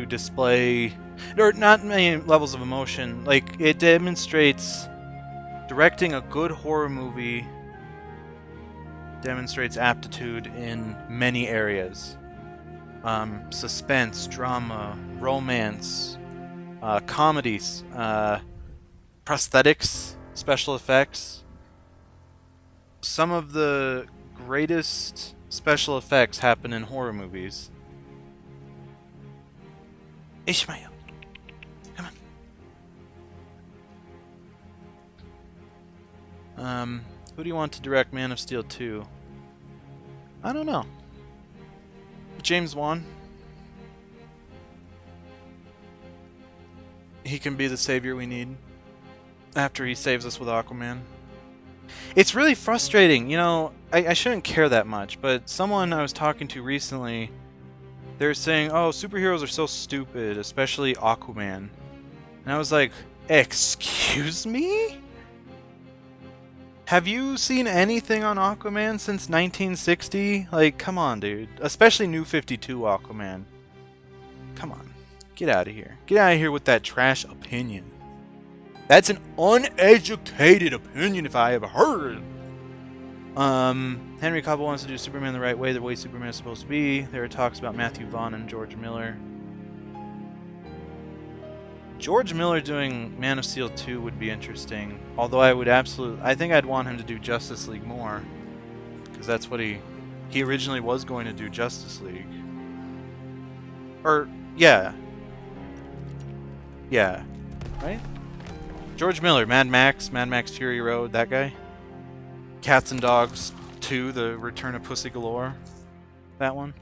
to display, or not many levels of emotion. Like, it demonstrates directing a good horror movie demonstrates aptitude in many areas. Suspense, drama, romance, comedies, prosthetics, special effects. Some of the greatest special effects happen in horror movies. Ishmael, come on. Who do you want to direct Man of Steel 2? I don't know. James Wan. He can be the savior we need after he saves us with Aquaman. It's really frustrating, you know, I shouldn't care that much, but someone I was talking to recently, they're saying, oh, superheroes are so stupid, especially Aquaman. And I was like, excuse me? Have you seen anything on Aquaman since 1960? Like, come on, dude. Especially New 52 Aquaman. Come on. Get out of here. Get out of here with that trash opinion. That's an uneducated opinion if I ever heard. Henry Cavill wants to do Superman the right way, the way Superman is supposed to be. There are talks about Matthew Vaughn and George Miller. George Miller doing Man of Steel 2 would be interesting. Although I think I'd want him to do Justice League more. Because that's what he originally was going to do, Justice League. Or, yeah. Yeah. Right? George Miller, Mad Max Fury Road, that guy. Cats and Dogs 2, The Return of Pussy Galore. That one.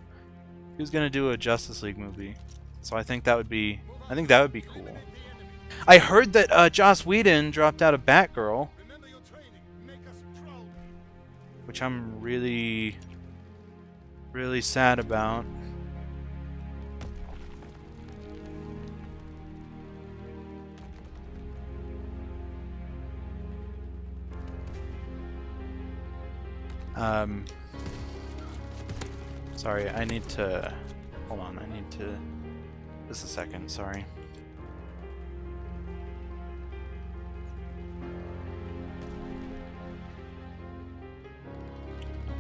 He was going to do a Justice League movie. So I think that would be cool. I heard that Joss Whedon dropped out of Batgirl, which I'm really, really sad about. Sorry, I need to... Hold on, I need to... Just a second, sorry.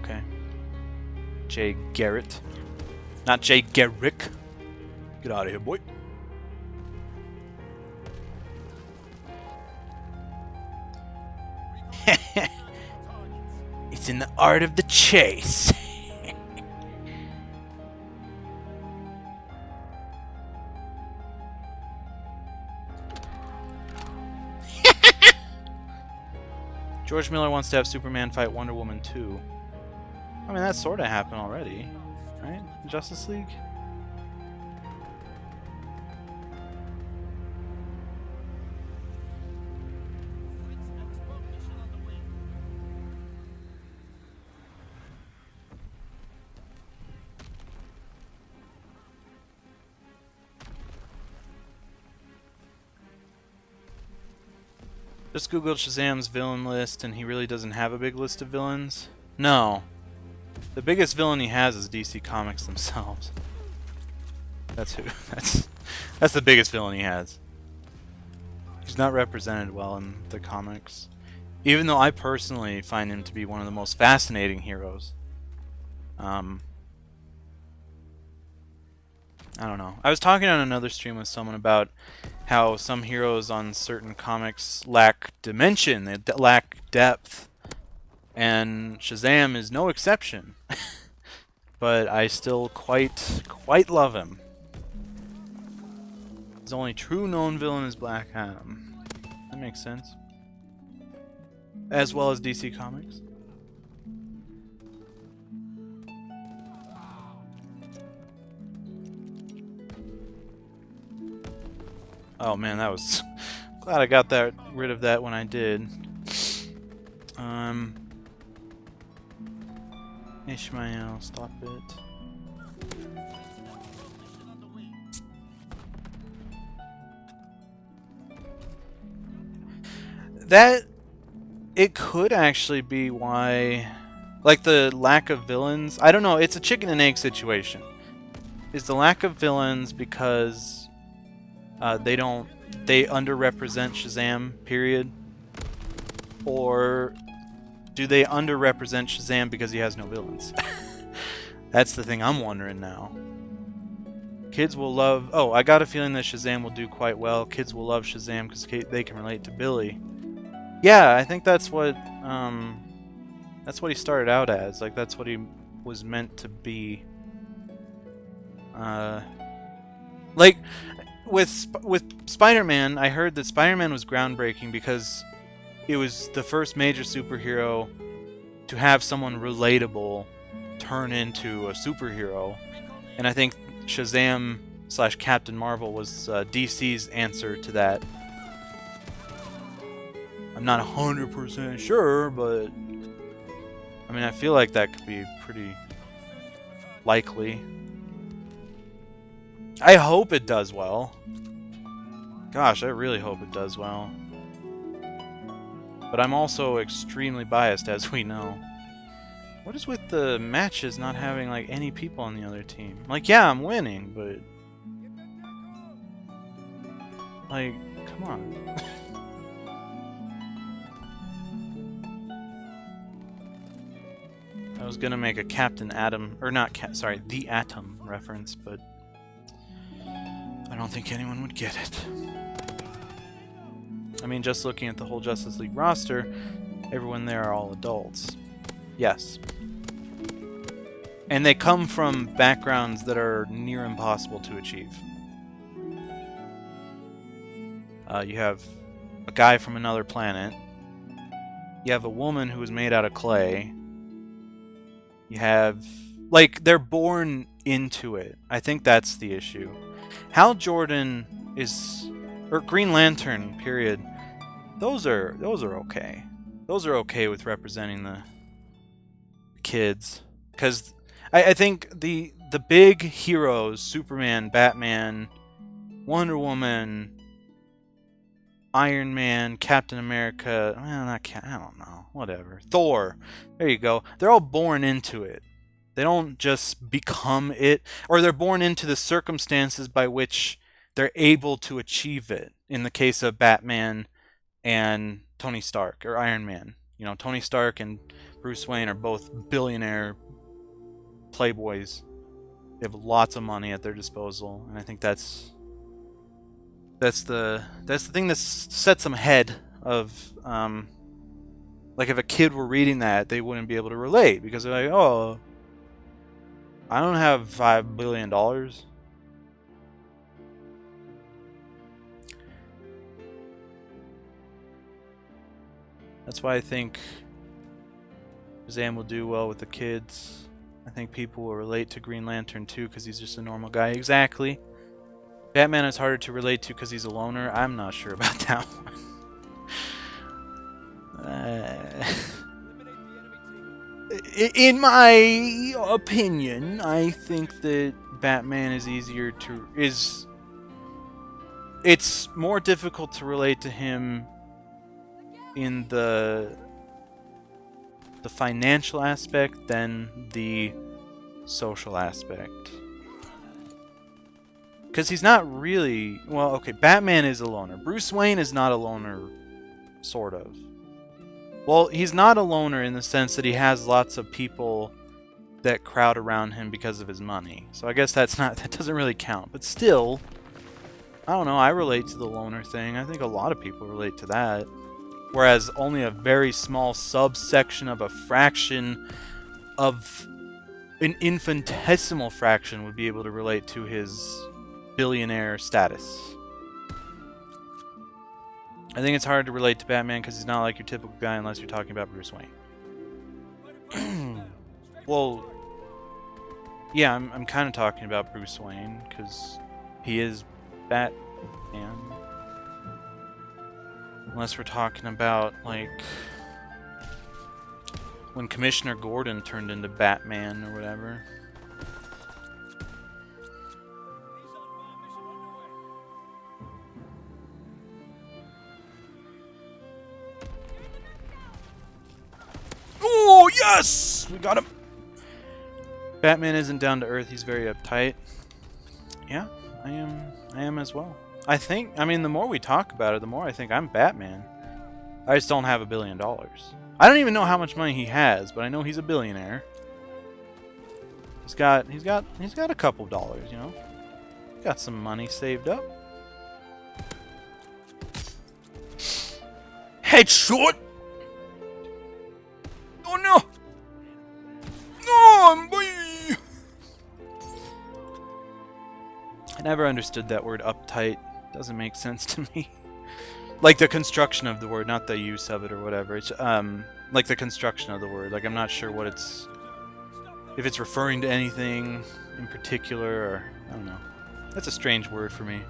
Okay. Jay Garrett. Not Jay Garrick. Get out of here, boy. It's in the art of the chase. George Miller wants to have Superman fight Wonder Woman 2. I mean, that sort of happened already, right? Justice League? Just googled Shazam's villain list, and he really doesn't have a big list of villains. No. The biggest villain he has is DC Comics themselves. That's who. That's the biggest villain he has. He's not represented well in the comics. Even though I personally find him to be one of the most fascinating heroes. I don't know. I was talking on another stream with someone about how some heroes on certain comics lack dimension, they lack depth, and Shazam is no exception. But I still quite love him. His only true known villain is Black Adam. That makes sense. As well as DC Comics. Oh man, that was... Glad I got rid of that when I did. Ishmael, stop it. It could actually be why... Like the lack of villains. I don't know, it's a chicken and egg situation. is the lack of villains because they underrepresent Shazam, period? Or do they underrepresent Shazam because he has no villains? That's the thing I'm wondering now. Kids will love... Oh, I got a feeling that Shazam will do quite well. Kids will love Shazam because they can relate to Billy. Yeah, I think that's what he started out as. Like, that's what he was meant to be. Like, with Spider-Man, I heard that Spider-Man was groundbreaking because it was the first major superhero to have someone relatable turn into a superhero. And I think Shazam / Captain Marvel was DC's answer to that. I'm not 100% sure, but I mean, I feel like that could be pretty likely. I hope it does well. Gosh, I really hope it does well. But I'm also extremely biased, as we know. What is with the matches not having, like, any people on the other team? Like, yeah, I'm winning, but... Like, come on. I was gonna make a Captain Atom... Or not, sorry, the Atom reference, but... I don't think anyone would get it. I mean, just looking at the whole Justice League roster, everyone there are all adults. Yes. And they come from backgrounds that are near impossible to achieve. You have a guy from another planet. You have a woman who was made out of clay. You have... Like, they're born into it. I think that's the issue. Hal Jordan is... Or Green Lantern, period. Those are okay. Those are okay with representing the kids. Because I think the big heroes, Superman, Batman, Wonder Woman, Iron Man, Captain America, well, I don't know, whatever. Thor, there you go. They're all born into it. They don't just become it, or they're born into the circumstances by which they're able to achieve it. In the case of Batman and Tony Stark, or Iron Man. You know, Tony Stark and Bruce Wayne are both billionaire playboys. They have lots of money at their disposal, and I think that's the thing that sets them ahead of like if a kid were reading that, they wouldn't be able to relate because they're like, oh, I don't have $5 billion. That's why I think Shazam will do well with the kids. I think people will relate to Green Lantern too because he's just a normal guy. Exactly. Batman is harder to relate to because he's a loner. I'm not sure about that one. In my opinion, I think that Batman is easier to... It's more difficult to relate to him in the financial aspect than the social aspect. Because he's not really... Well, okay, Batman is a loner. Bruce Wayne is not a loner, sort of. Well, he's not a loner in the sense that he has lots of people that crowd around him because of his money. So I guess that doesn't really count. But still, I don't know, I relate to the loner thing. I think a lot of people relate to that. Whereas only a very small subsection of a fraction of an infinitesimal fraction would be able to relate to his billionaire status. I think it's hard to relate to Batman because he's not like your typical guy unless you're talking about Bruce Wayne. Well, yeah, I'm kind of talking about Bruce Wayne because he is Batman. Unless we're talking about, like, when Commissioner Gordon turned into Batman or whatever. Oh, yes! We got him! Batman isn't down to earth, he's very uptight. Yeah, I am as well. I think, I mean, the more we talk about it, the more I think I'm Batman. I just don't have $1 billion. I don't even know how much money he has, but I know he's a billionaire. He's got a couple dollars, you know. Got some money saved up. Headshot! Oh no! No, boy! I never understood that word uptight. Doesn't make sense to me. Like the construction of the word, not the use of it or whatever. It's like the construction of the word. Like I'm not sure what it's, if it's referring to anything in particular, or I don't know. That's a strange word for me.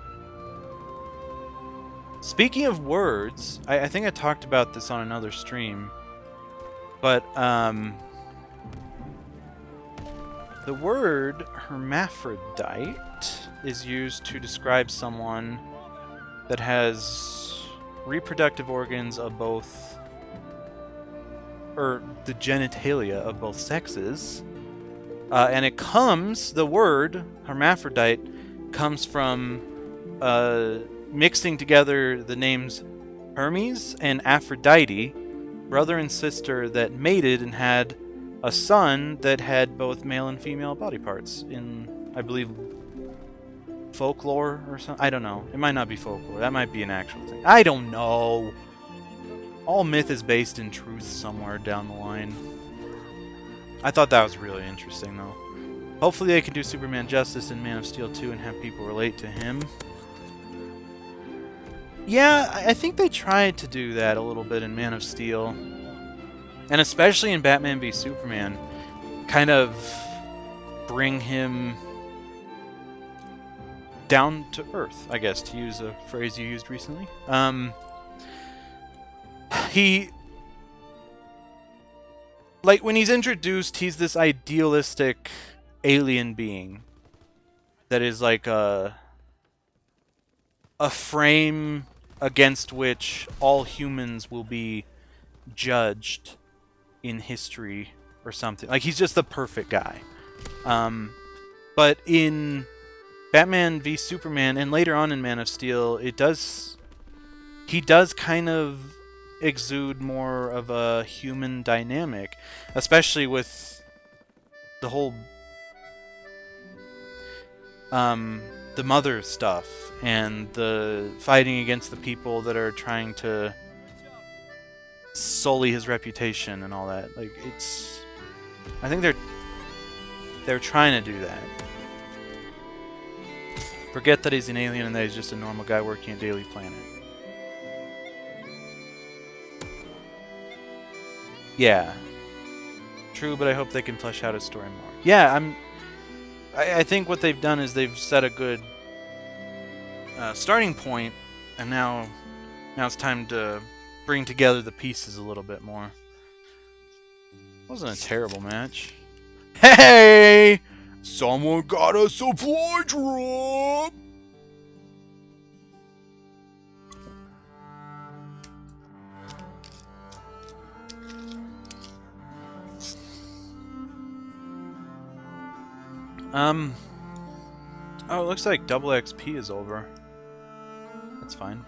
Speaking of words, I think I talked about this on another stream, but the word hermaphrodite is used to describe someone that has reproductive organs of both, or the genitalia of both sexes, and it comes, the word hermaphrodite comes from mixing together the names Hermes and Aphrodite, brother and sister that mated and had a son that had both male and female body parts in, I believe, folklore or something. I don't know. It might not be folklore. That might be an actual thing. I don't know. All myth is based in truth somewhere down the line. I thought that was really interesting, though. Hopefully they can do Superman justice in Man of Steel 2 and have people relate to him. Yeah, I think they tried to do that a little bit in Man of Steel. And especially in Batman v Superman. Kind of bring him down to earth, I guess, to use a phrase you used recently. Like, when he's introduced, he's this idealistic alien being that is like a frame against which all humans will be judged in history or something. Like, he's just the perfect guy. But in Batman v Superman and later on in Man of Steel, he does kind of exude more of a human dynamic, especially with the whole the mother stuff and the fighting against the people that are trying to sully his reputation and all that. Like, it's, I think they're trying to do that. Forget that he's an alien and that he's just a normal guy working a daily planet. Yeah. True, but I hope they can flesh out his story more. Yeah, I think what they've done is they've set a good starting point, and now it's time to bring together the pieces a little bit more. Wasn't a terrible match. Hey! Someone got a supply drop! Oh, it looks like double XP is over. That's fine.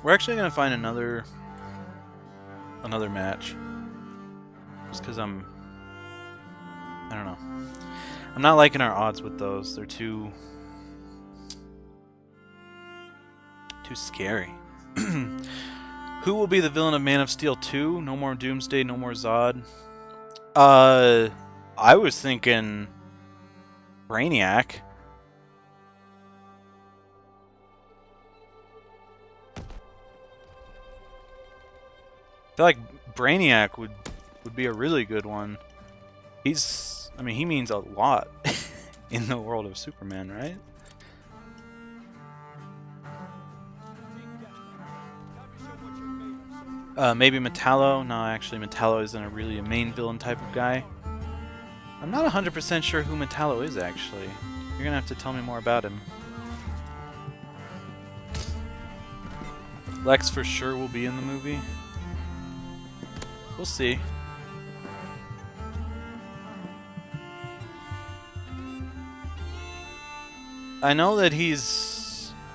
We're actually gonna find another match. Just because I don't know. I'm not liking our odds with those. They're too scary. Who will be the villain of Man of Steel 2? No more Doomsday, no more Zod. I was thinking Brainiac. I feel like Brainiac would be a really good one. I mean, he means a lot in the world of Superman, right? Maybe Metallo. No, actually, Metallo isn't really a main villain type of guy. I'm not 100% sure who Metallo is, actually. You're gonna have to tell me more about him. Lex for sure will be in the movie. We'll see. I know that he's